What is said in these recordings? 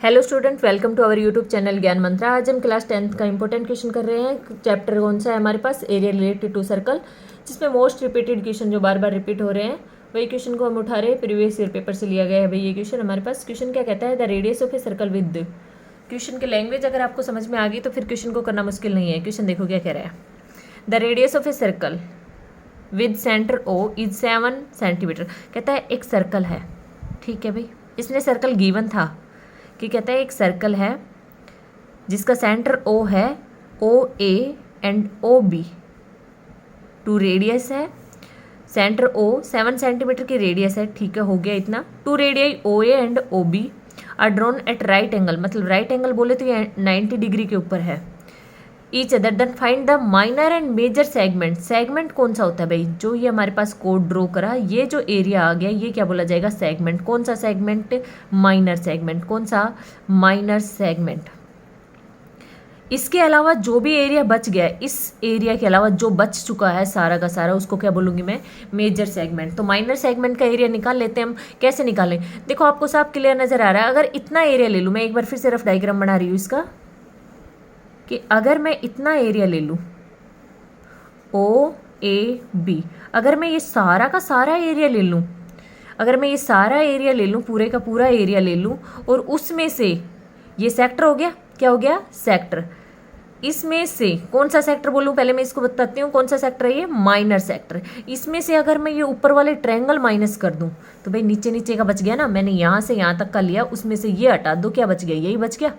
Hello student, welcome to our YouTube channel Gyan Mantra. आज हम class 10th का इंपॉर्टेंट क्वेश्चन कर रहे हैं। चैप्टर कौन सा है हमारे पास? एरिया रिलेटेड टू सर्कल, जिसमें मोस्ट रिपीटेड क्वेश्चन जो बार बार रिपीट हो रहे हैं वही क्वेश्चन को हम उठा रहे हैं। प्रीवियस ईयर पेपर से लिया गया है भाई ये क्वेश्चन हमारे पास। क्वेश्चन क्या कहता है? The radius of a circle with. Question की लैंग्वेज अगर आपको समझ में आ गई तो फिर क्वेश्चन को करना मुश्किल नहीं है। क्वेश्चन देखो क्या कह रहा है। The radius of a circle with centre O is 7 centimetre. कहता है एक सर्कल है, ठीक है भाई, इसमें सर्कल गिवन था कि कहता है एक सर्कल है जिसका सेंटर ओ है, O A and O B, 2 radius है। सेंटर ओ 7 सेंटीमीटर की रेडियस है, ठीक है, हो गया इतना। 2 radius O A and O B are drawn at right angle, मतलब राइट एंगल बोले तो ये 90 डिग्री के ऊपर है each other. Then find the minor and major segment. Segment कौन सा होता है भाई? जो ये हमारे पास कोड ड्रॉ करा, ये जो एरिया आ गया ये क्या बोला जाएगा? सेगमेंट। कौन सा सेगमेंट? Minor segment. कौन सा? Minor segment. इसके अलावा जो भी एरिया बच गया, इस एरिया के अलावा जो बच चुका है सारा का सारा, उसको क्या बोलूंगी मैं? Major segment. तो माइनर सेगमेंट का एरिया निकाल लेते हैं हम। कैसे निकालें? देखो आपको साफ क्लियर नजर आ रहा है। अगर इतना एरिया ले लूँ, मैं एक बार फिर से रफ डायग्राम बना रही हूँ इसका, कि अगर मैं इतना एरिया ले लूँ ओ ए बी, अगर मैं ये सारा का सारा एरिया ले लूँ, अगर मैं ये सारा एरिया ले लूँ, पूरे का पूरा एरिया ले लूँ, और उसमें से ये सेक्टर हो गया, क्या हो गया? सेक्टर। इसमें से कौन सा सेक्टर बोलूँ? पहले मैं इसको बताती हूँ कौन सा सेक्टर है ये? Minor sector. इसमें से अगर मैं ये ऊपर वाले ट्रायंगल माइनस कर दूँ तो भाई नीचे नीचे का बच गया ना। मैंने यहाँ से यहाँ तक का लिया, उसमें से ये हटा दो, क्या बच गया? यही बच गया।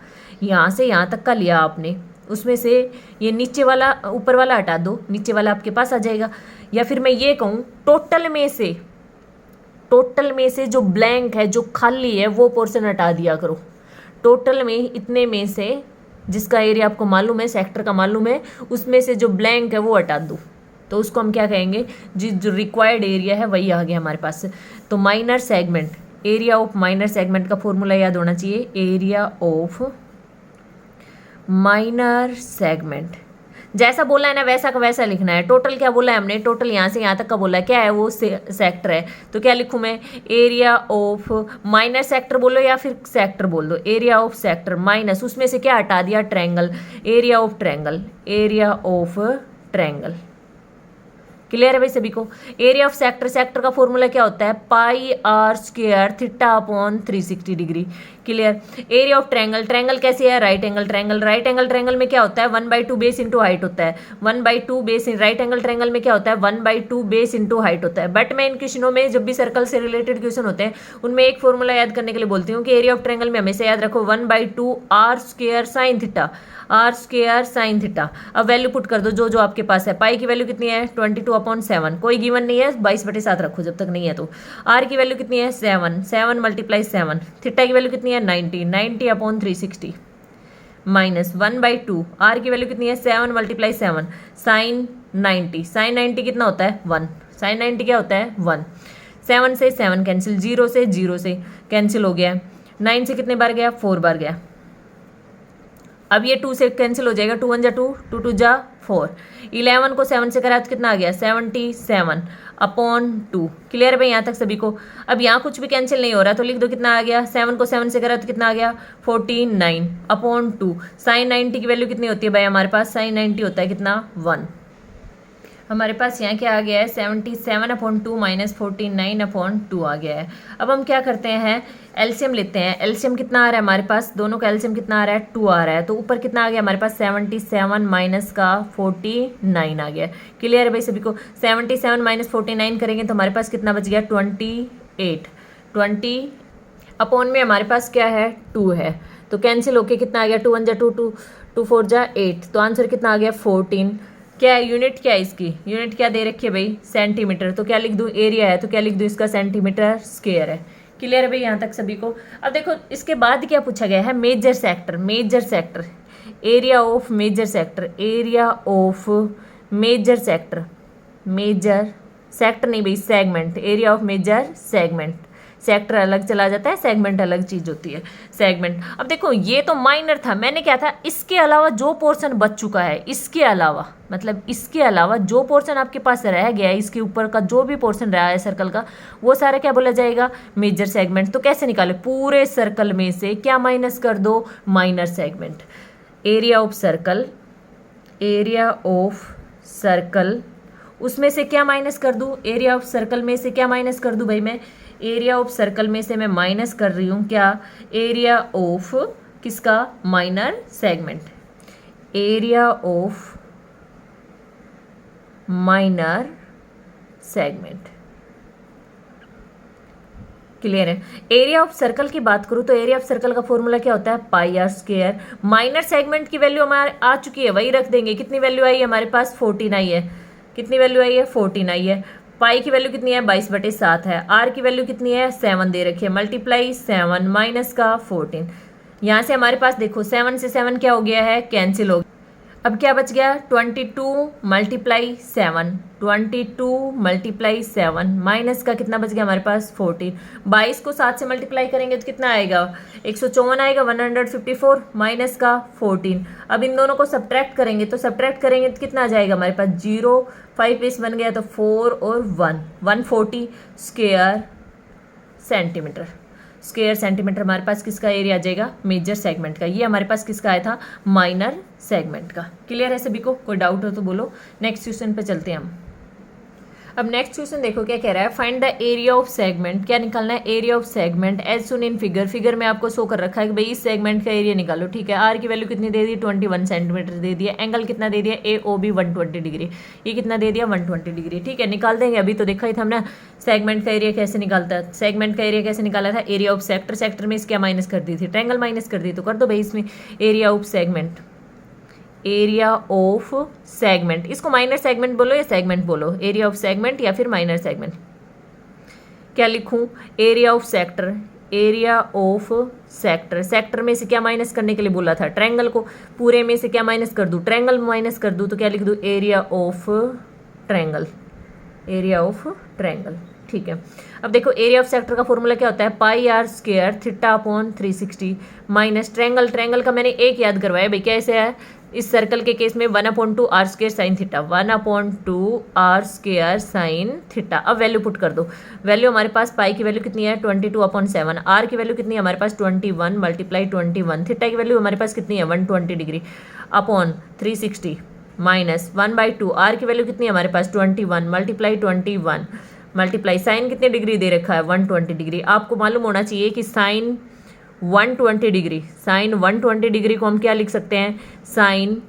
यहाँ से यहाँ तक का लिया आपने, उसमें से ये नीचे वाला ऊपर वाला हटा दो, नीचे वाला आपके पास आ जाएगा। या फिर मैं ये कहूँ टोटल में से जो ब्लैंक है, जो खाली है, वो पोर्शन हटा दिया करो। टोटल में इतने में से जिसका एरिया आपको मालूम है, सेक्टर का मालूम है, उसमें से जो ब्लैंक है वो हटा दो, तो उसको हम क्या कहेंगे? जो रिक्वायर्ड एरिया है वही आ गया हमारे पास। तो minor segment, area of minor segment का फॉर्मूला याद होना चाहिए, एरिया ऑफ माइनर सेगमेंट। जैसा बोला है ना वैसा का वैसा लिखना है। टोटल क्या बोला है हमने? टोटल यहाँ से यहाँ तक का बोला है, क्या है वो? सेक्टर है। तो क्या लिखूँ मैं? एरिया ऑफ माइनर सेक्टर बोलो या फिर सेक्टर बोल दो, एरिया ऑफ सेक्टर माइनस उसमें से क्या हटा दिया? Triangle. Area of triangle, area of triangle. Clear है भाई सभी को? एरिया ऑफ सेक्टर, सेक्टर का फॉर्मूला क्या होता है? Pi r square theta upon 360 degree. Clear. Area of triangle, triangle कैसे है? Right angle triangle. Right angle triangle में क्या होता है? 1/2 बेस इंटू हाइट होता है। 1/2 बेस राइट एंगल ट्रायंगल में क्या होता है? 1/2 बेस इंटू हाइट होता है। बट मैं इन क्वेश्चनों में जब भी सर्कल से रिलेटेड क्वेश्चन होते हैं उनमें एक फॉर्मूला याद करने के लिए बोलती हूँ कि एरिया ऑफ ट्रायंगल में हमेशा याद रखो 1/2 r square sine theta, r square sine theta. अब वैल्यू पुट कर दो जो जो आपके पास है। पाई की वैल्यू कितनी है? 22/7। कोई गिवन नहीं है, 22/7 रखो जब तक नहीं है तो। आर की वैल्यू कितनी है? 7, 7 × 7। थीटा की वैल्यू कितनी है? 90, 90/360 माइनस 1/2। आर की वैल्यू कितनी है? 7 × 7 साइन 90। साइन 90 कितना होता है? 1। साइन 90 क्या होता है? 1। 7 से 7 कैंसिल, 0 से 0 से कैंसिल हो गया। 9 से कितने बार गया? 4 बार गया। अब ये 2 से कैंसिल हो जाएगा, 2 1 जा 2, 2 2 जा 4। 11 को 7 से करा तो कितना आ गया? 77/2। क्लियर है भाई यहाँ तक सभी को? अब यहाँ कुछ भी कैंसिल नहीं हो रहा तो लिख दो कितना आ गया? 7 को 7 से करा तो कितना आ गया? 49/2। साइन 90 की वैल्यू कितनी होती है भाई हमारे पास? साइन 90 होता है कितना? 1। हमारे पास यहाँ क्या आ गया है? 77/2 माइनस 49/2 आ गया है। अब हम क्या करते हैं? एलसीएम लेते हैं। एलसीएम कितना आ रहा है हमारे पास? दोनों का एलसीएम कितना आ रहा है? 2 आ रहा है। तो ऊपर कितना आ गया हमारे पास? 77 माइनस का 49 आ गया। क्लियर है भाई सभी को? 77 माइनस 49 करेंगे तो हमारे पास कितना बच गया? 28। 20 अपॉन में हमारे पास क्या है? 2 है, तो कैंसिल होके कितना आ गया? 2 1 जा 2, 2 4 जा 8। तो आंसर कितना आ गया? 14। क्या है? यूनिट क्या है इसकी? यूनिट क्या दे रखी है भाई? सेंटीमीटर। तो क्या लिख दूँ? एरिया है तो क्या लिख दूँ? इसका सेंटीमीटर स्क्वायर है। क्लियर है भाई यहाँ तक सभी को? अब देखो इसके बाद क्या पूछा गया है? Major sector. Major sector, area of major sector, area of major sector, major sector नहीं भाई, segment, area of major segment. Sector अलग चला जाता है, सेगमेंट अलग चीज होती है। सेगमेंट, अब देखो ये तो माइनर था, मैंने क्या था, इसके अलावा जो पोर्शन बच चुका है, इसके अलावा मतलब इसके अलावा जो पोर्शन आपके पास रह गया है, इसके ऊपर का जो भी पोर्शन रहा है सर्कल का, वो सारा क्या बोला जाएगा, मेजर सेगमेंट। तो कैसे निकाले, पूरे सर्कल में से क्या माइनस कर दो, minor segment. Area of circle, area of circle, उसमें से क्या माइनस कर दूं, एरिया ऑफ सर्कल में से क्या माइनस कर दूं भाई, मैं एरिया ऑफ सर्कल में से मैं माइनस कर रही हूं क्या, एरिया ऑफ किसका, minor segment. Area of minor segment, clear है। एरिया ऑफ सर्कल की बात करूं तो एरिया ऑफ सर्कल का फॉर्मूला क्या होता है, pi r square. Minor segment की वैल्यू हमारे आ चुकी है, वही रख देंगे। कितनी वैल्यू आई है हमारे पास, 14 आई है। कितनी वैल्यू आई है, 14 आई है। पाई की वैल्यू कितनी है, 22/7 है। आर की वैल्यू कितनी है, 7 दे रखी है। मल्टीप्लाई 7 माइनस का 14, यहाँ से हमारे पास देखो 7 से 7 क्या हो गया है, कैंसिल हो गया। अब क्या बच गया, 22 मल्टीप्लाई 7, 22 मल्टीप्लाई 7 माइनस का कितना बच गया हमारे पास, 14। 22 को 7 से मल्टीप्लाई करेंगे तो कितना आएगा, 154 आएगा। 154 माइनस का 14। अब इन दोनों को सब्ट्रैक्ट करेंगे तो कितना आ जाएगा हमारे पास, 0, 5 पीस बन गया तो 4 और 1, 140 स्क्वायर सेंटीमीटर। स्क्वायर सेंटीमीटर हमारे पास किसका एरिया आ जाएगा, मेजर सेगमेंट का। ये हमारे पास किसका आया था, माइनर सेगमेंट का। क्लियर है सभी को, कोई डाउट हो तो बोलो। नेक्स्ट क्वेश्चन पे चलते हैं हम। अब नेक्स्ट क्वेश्चन देखो क्या कह रहा है, find the area of segment. क्या निकालना है, area of segment as shown in figure. Figure में आपको शो कर रखा है कि भाई इस सेगमेंट का एरिया निकालो, ठीक है। आर की वैल्यू कितनी दे दी, 21 सेंटीमीटर दे दिया। एंगल कितना दे दिया, ए ओ बी 120 डिग्री। ये कितना दे दिया, 120 डिग्री, ठीक है। निकाल देंगे, अभी तो देखा ही था हमने सेगमेंट का एरिया कैसे निकालता है। सेगमेंट का एरिया कैसे निकाला था, एरिया ऑफ सेक्टर। सेक्टर में इसकी माइनस कर दी थी, ट्रायंगल माइनस कर दी, तो कर दो भाई इसमें area of segment. Area of segment, इसको माइनर सेगमेंट बोलो या सेगमेंट बोलो, एरिया ऑफ सेगमेंट या फिर माइनर सेगमेंट। क्या लिखूं, area of sector. Area of sector, sector में से क्या माइनस करने के लिए बोला था, ट्रायंगल को। पूरे में से क्या माइनस कर दूं, ट्रायंगल माइनस कर दूं, तो क्या लिख दूं, area of triangle. Area of triangle, ठीक है। अब देखो एरिया ऑफ सेक्टर का फॉर्मूला क्या होता है, pi r square theta upon 360 minus triangle. Triangle का मैंने एक याद करवाया भाई, कैसे है इस सर्कल के केस में, 1/2 r square sine theta, 1/2 r square sine theta. अब वैल्यू पुट कर दो। वैल्यू हमारे पास पाई की वैल्यू कितनी है, 22/7। आर की वैल्यू कितनी है हमारे पास, 21 मल्टीप्लाई 21। थीटा की वैल्यू हमारे पास कितनी है, 120 डिग्री अपॉन 360 माइनस 1/2। आर की वैल्यू कितनी है हमारे पास, 21 मल्टीप्लाई 21 मल्टीप्लाई साइन कितने डिग्री दे रखा है, 120 डिग्री। आपको मालूम होना चाहिए कि साइन 120 डिग्री, साइन 120 डिग्री को हम क्या लिख सकते हैं, साइन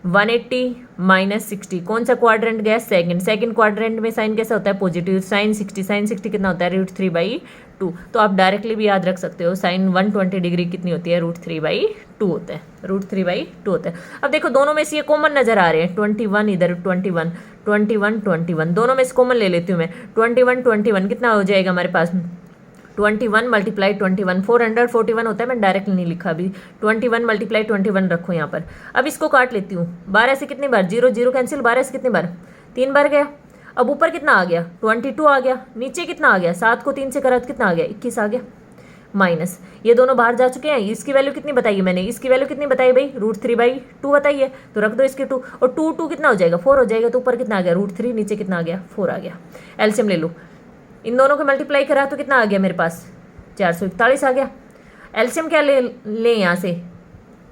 180 माइनस 60। कौन सा क्वाड्रेंट गया, सेकंड। सेकंड क्वाड्रेंट में साइन कैसा होता है, पॉजिटिव। साइन 60, साइन 60 कितना होता है, √3/2। तो आप डायरेक्टली भी याद रख सकते हो, साइन 120 डिग्री कितनी होती है, √3/2 होता है, √3/2 होता है। अब देखो दोनों में से ये कॉमन नजर आ रहे हैं, 21 इधर, 21 21 21, दोनों में से कॉमन ले लेती हूँ मैं। 21 21 कितना हो जाएगा हमारे पास, 21 मल्टीप्लाई 21, 441 होता है। मैं डायरेक्ट नहीं लिखा अभी, 21 मल्टीप्लाई 21 रखो यहाँ पर। अब इसको काट लेती हूँ, 12 से कितनी बार, 0 0 कैंसिल, 12 से कितनी बार, 3 बार गया। अब ऊपर कितना आ गया, 22 आ गया। नीचे कितना आ गया, 7 को 3 से करा तो कितना आ गया, 21 आ गया। माइनस ये दोनों बाहर जा चुके हैं। इसकी वैल्यू कितनी बताई है मैंने, इसकी वैल्यू कितनी बताई भाई, √3/2 बताई है, तो रख दो इसके 2। और 2 कितना हो जाएगा, 4 हो जाएगा। तो ऊपर कितना आ गया, √3, नीचे कितना आ गया, 4 आ गया। एलसीएम ले लो, इन दोनों को मल्टीप्लाई करा तो कितना आ गया मेरे पास, 441 आ गया। एलसीएम क्या ले यहाँ से,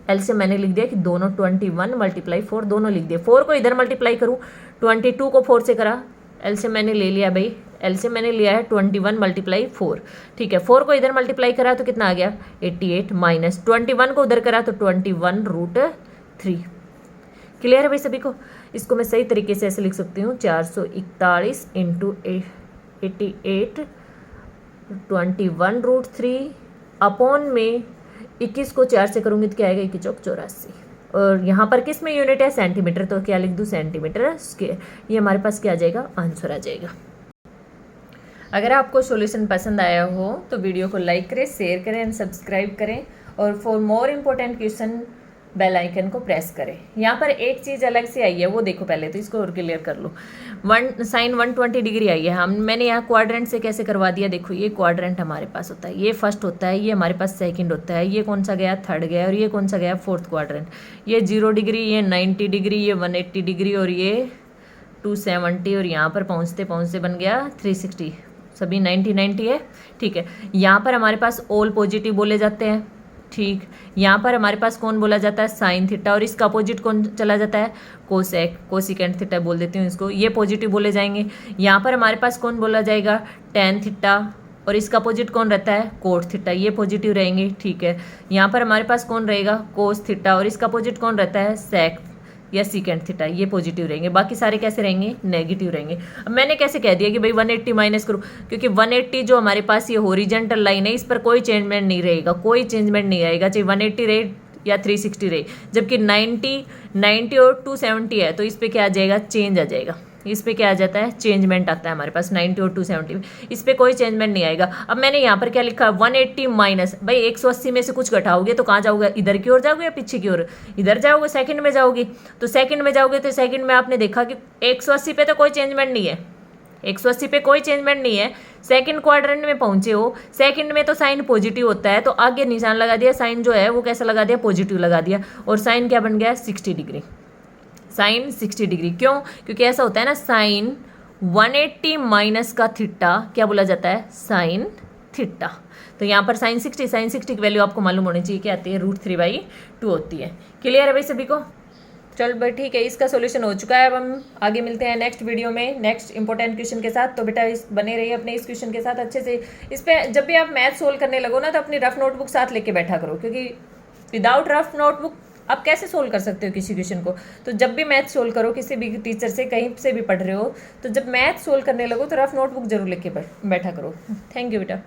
एलसीएम मैंने लिख दिया कि दोनों 21 मल्टीप्लाई 4 दोनों लिख दिए। 4 को इधर मल्टीप्लाई करूँ, 22 को 4 से करा, एलसीएम मैंने ले लिया भाई, एलसीएम मैंने लिया है 21 मल्टीप्लाई 4, ठीक है। 4 को इधर मल्टीप्लाई करा तो कितना आ गया, 88 माइनस 21 को उधर करा तो 21√3। क्लियर है भाई सभी को। इसको मैं सही तरीके से ऐसे लिख सकती हूँ, 441 इंटू 88 21√3 अपॉन में 21 को 4 से करूँगी तो क्या आएगा, 21 चौक 84। और यहाँ पर किस में यूनिट है, सेंटीमीटर, तो क्या लिख दूँ, सेंटीमीटर स्क्वायर। ये हमारे पास क्या आ जाएगा, आंसर आ जाएगा। अगर आपको सॉल्यूशन पसंद आया हो तो वीडियो को लाइक करें, शेयर करें एंड सब्सक्राइब करें। और for more important question bell icon को प्रेस करें। यहाँ पर एक चीज़ अलग से आई है, वो देखो पहले तो इसको और क्लियर कर लो। साइन 120 डिग्री आई है। मैंने यहाँ क्वाड्रेंट से कैसे करवा दिया, देखो ये क्वाड्रेंट हमारे पास होता है, ये फर्स्ट होता है, ये हमारे पास सेकंड होता है, ये कौन सा गया, थर्ड गया, और ये कौन सा गया, फोर्थ क्वाड्रेंट। ये 0 डिग्री, ये 90 डिग्री, ये 180 डिग्री, और ये 270, और यहाँ पर पहुँचते पहुँचते बन गया 360। सभी 90 है, ठीक है। यहाँ पर हमारे पास ऑल पॉजिटिव बोले जाते हैं, ठीक। यहाँ पर हमारे पास कौन बोला जाता है, साइन थीटा, और इसका अपोजिट कौन चला जाता है, कोसेक, कोसिकेंट थीटा बोल देती हूँ इसको, ये पॉजिटिव बोले जाएंगे। यहाँ पर हमारे पास कौन बोला जाएगा, टेन थीटा, और इसका अपोजिट कौन रहता है, कोट थीटा, ये पॉजिटिव रहेंगे, ठीक है। यहाँ पर हमारे पास कौन रहेगा, कोस थीटा, और इसका अपोजिट कौन रहता है, सेक या सीकेंट थीटा, ये पॉजिटिव रहेंगे। बाकी सारे कैसे रहेंगे, नेगेटिव रहेंगे। अब मैंने कैसे कह दिया कि भाई 180 माइनस करो, क्योंकि 180 जो हमारे पास ये हॉरिजॉन्टल लाइन है, इस पर कोई चेंजमेंट नहीं रहेगा, कोई चेंजमेंट नहीं आएगा, चाहे 180 रहे या 360 रहे। जबकि 90 और 270 है, तो इस पर क्या आ जाएगा, चेंज आ जाएगा। इस पे क्या आ जाता है, चेंजमेंट आता है हमारे पास 90 और 270 में, इस पे कोई चेंजमेंट नहीं आएगा। अब मैंने यहाँ पर क्या लिखा, 180 माइनस, भाई 180 में से कुछ घटाओगे तो कहाँ जाओगे, इधर की ओर जाओगे या पीछे की ओर, इधर जाओगे, सेकंड में जाओगे। तो सेकंड में जाओगे तो सेकंड में आपने देखा कि 180 पे तो कोई चेंजमेंट नहीं है, 180 पे कोई चेंजमेंट नहीं है। सेकंड क्वाड्रेंट में पहुंचे हो, सेकंड में तो साइन पॉजिटिव होता है, तो आगे निशान लगा दिया, साइन जो है वो कैसा लगा दिया, पॉजिटिव लगा दिया, और साइन क्या बन गया, 60 डिग्री, साइन 60 डिग्री। क्यों, क्योंकि ऐसा होता है ना, साइन 180 माइनस का थीटा क्या बोला जाता है, साइन थीटा। तो यहाँ पर साइन 60 की वैल्यू आपको मालूम होनी चाहिए, क्या आती है, √3/2 होती है। क्लियर है भाई सभी को। चल भाई ठीक है, इसका सॉल्यूशन हो चुका है। अब हम आगे मिलते हैं नेक्स्ट वीडियो में नेक्स्ट इंपॉर्टेंट क्वेश्चन के साथ। तो बेटा इस बने रहिए अपने इस क्वेश्चन के साथ अच्छे से। इस पे जब भी आप मैथ सोल्व करने लगो ना, तो अपनी रफ नोटबुक साथ लेके बैठा करो, क्योंकि विदाउट रफ नोटबुक आप कैसे सोल्व कर सकते हो किसी क्वेश्चन को। तो जब भी मैथ सोल्व करो, किसी भी टीचर से कहीं से भी पढ़ रहे हो, तो जब मैथ सोल्व करने लगो तो रफ नोटबुक जरूर लेके बैठा करो। थैंक यू बेटा।